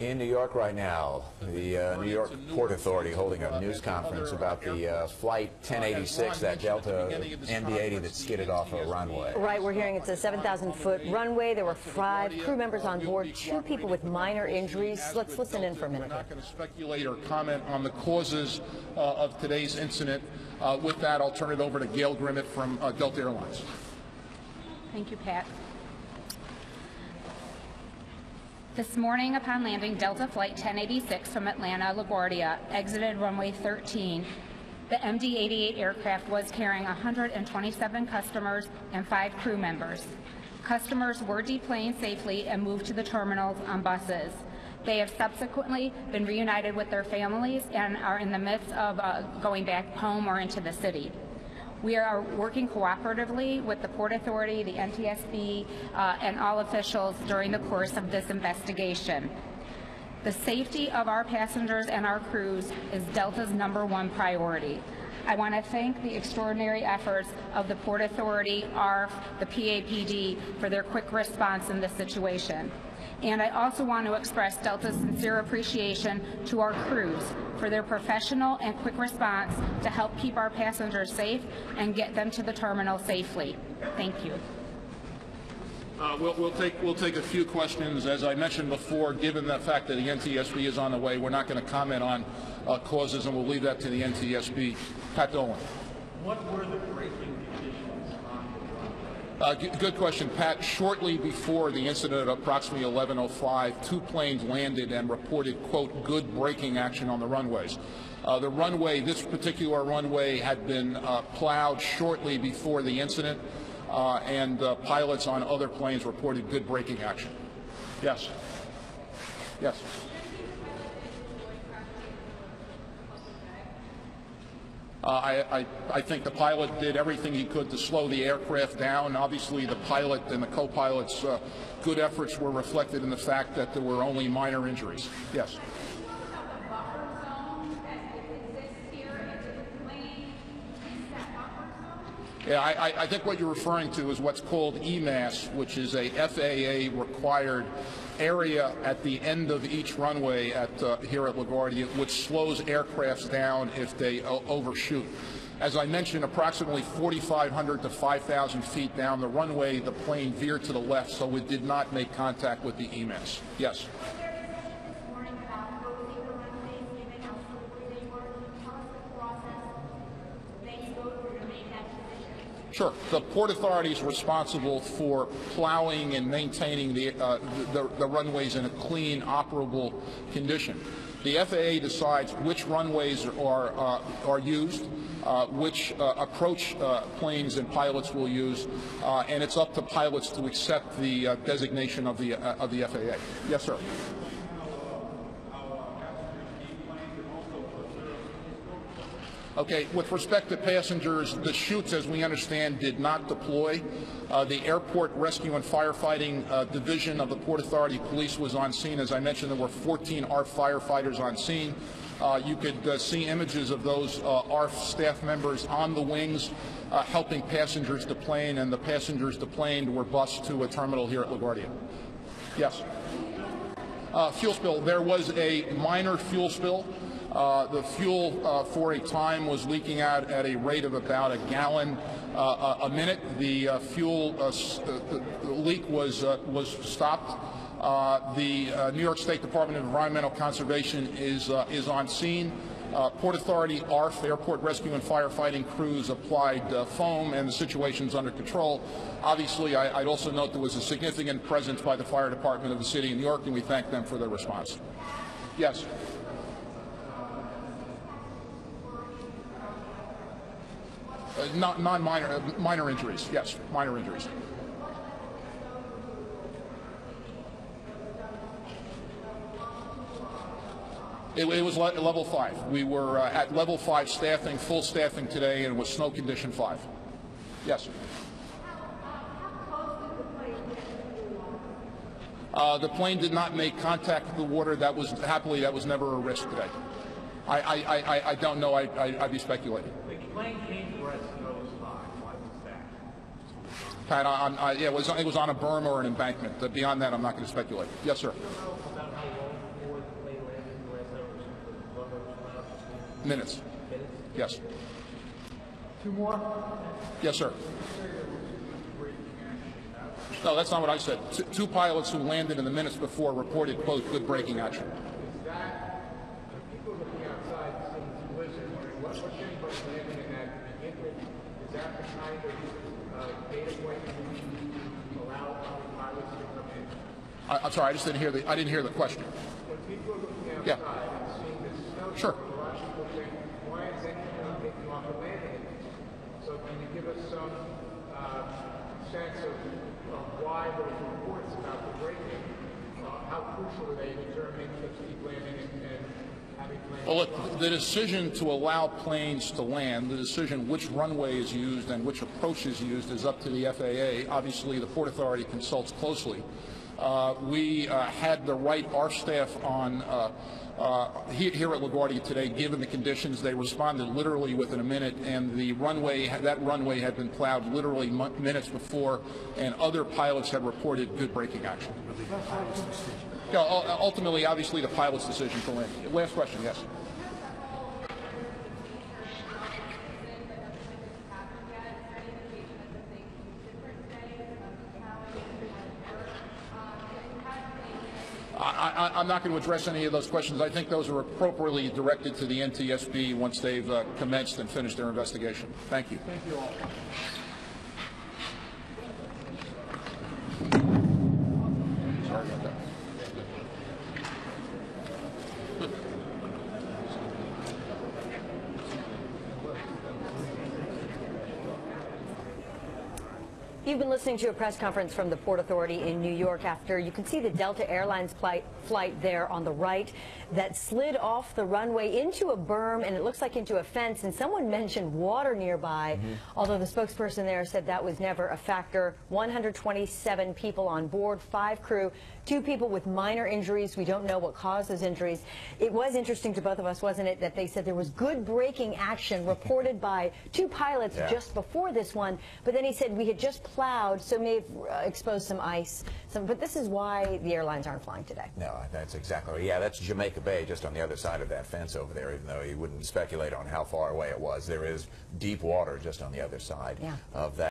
In New York right now, the New York Port Authority holding a news conference about the flight 1086, that Delta MD-80 that skidded off a runway. Right, we're hearing it's a 7,000-foot runway. There were 5 crew members on board, 2 people with minor injuries. Let's listen in for a minute. We're not going to speculate or comment on the causes of today's incident. With that, I'll turn it over to Gail Grimmett from Delta Airlines. Thank you, Pat. This morning, upon landing, Delta Flight 1086 from Atlanta, LaGuardia exited runway 13. The MD-88 aircraft was carrying 127 customers and 5 crew members. Customers were deplaned safely and moved to the terminals on buses. They have subsequently been reunited with their families and are in the midst of going back home or into the city. We are working cooperatively with the Port Authority, the NTSB, and all officials during the course of this investigation. The safety of our passengers and our crews is Delta's #1 priority. I want to thank the extraordinary efforts of the Port Authority, ARF, the PAPD for their quick response in this situation. And I also want to express Delta's sincere appreciation to our crews for their professional and quick response to help keep our passengers safe and get them to the terminal safely. Thank you. We'll take a few questions. As I mentioned before, given the fact that the NTSB is on the way, we're not going to comment on causes, and we'll leave that to the NTSB. Pat Dolan. What were the braking conditions on the runway? Good question, Pat. Shortly before the incident at approximately 11:05, 2 planes landed and reported, quote, good braking action on the runways. The runway, this particular runway, had been plowed shortly before the incident, and pilots on other planes reported good braking action. Yes. Yes. I think the pilot did everything he could to slow the aircraft down. Obviously, the pilot and the co-pilot's good efforts were reflected in the fact that there were only minor injuries. Yes. Yeah, I think what you're referring to is what's called EMAS, which is a FAA-required area at the end of each runway here at LaGuardia, which slows aircrafts down if they overshoot. As I mentioned, approximately 4,500 to 5,000 feet down the runway, the plane veered to the left, so it did not make contact with the EMAS. Yes. Sure. The Port Authority is responsible for plowing and maintaining the runways in a clean, operable condition. The FAA decides which runways are used, which approach planes and pilots will use, and it's up to pilots to accept the designation of the FAA. Yes, sir. Okay, with respect to passengers, the chutes, as we understand, did not deploy. The Airport Rescue and Firefighting Division of the Port Authority Police was on scene. As I mentioned, there were 14 ARF firefighters on scene. You could see images of those ARF staff members on the wings helping passengers deplane, and the passengers deplaned were bused to a terminal here at LaGuardia. Yes. Fuel spill. There was a minor fuel spill. The fuel for a time was leaking out at a rate of about a gallon a minute. The fuel leak was stopped. The New York State Department of Environmental Conservation is on scene. Port Authority, ARF, Airport Rescue and Firefighting crews applied foam, and the situation's under control. Obviously, I'd also note there was a significant presence by the fire department of the city of New York, and we thank them for their response. Yes. Minor injuries. Yes, minor injuries. It was level 5. We were at level 5 staffing, full staffing today, and it was snow condition 5. Yes. The plane did not make contact with the water. Happily, that was never a risk today. I don't know. I'd be speculating. The plane came to rest nose high. Why was that? Pat, yeah, it was on a berm or an embankment. Beyond that, I'm not going to speculate. Yes, sir. Minutes. Yes. Two more? Yes, sir. No, that's not what I said. Two pilots who landed in the minutes before reported, quote, good braking action. Is that, people looking outside seeing the collision, what's anybody landing in that to begin with? Is that the kind of data point you need to allow other pilots to come in? I'm sorry, I didn't hear the question. When people are looking outside and seeing this snow, Sure. a lot of people think, why is anyone not taking off and landing it? So can you give us some sense of why those reports about the braking, how crucial are they in determining to keep landing and having planes? Well, look, the decision to allow planes to land, the decision which runway is used and which approach is used is up to the FAA. Obviously, the Port Authority consults closely. We had the right, our staff on here at LaGuardia today, given the conditions, they responded literally within a minute, and the runway, that runway had been plowed literally minutes before, and other pilots had reported good braking action. Yeah, ultimately, obviously, the pilot's decision to land. Last question, yes. I'm not going to address any of those questions. I think those are appropriately directed to the NTSB once they've commenced and finished their investigation. Thank you. Thank you all. Sorry about that. You've been listening to a press conference from the Port Authority in New York after you can see the Delta Airlines flight there on the right that slid off the runway into a berm and it looks like into a fence, and someone mentioned water nearby, although the spokesperson there said that was never a factor. 127 people on board, 5 crew, 2 people with minor injuries. We don't know what caused those injuries. It was interesting to both of us, wasn't it, that they said there was good braking action reported by 2 pilots just before this one, but then he said we had just plowed, so may have exposed some ice. But this is why the airlines aren't flying today. No, that's exactly right. Yeah, that's Jamaica Bay, just on the other side of that fence over there, even though you wouldn't speculate on how far away it was. There is deep water just on the other side of that.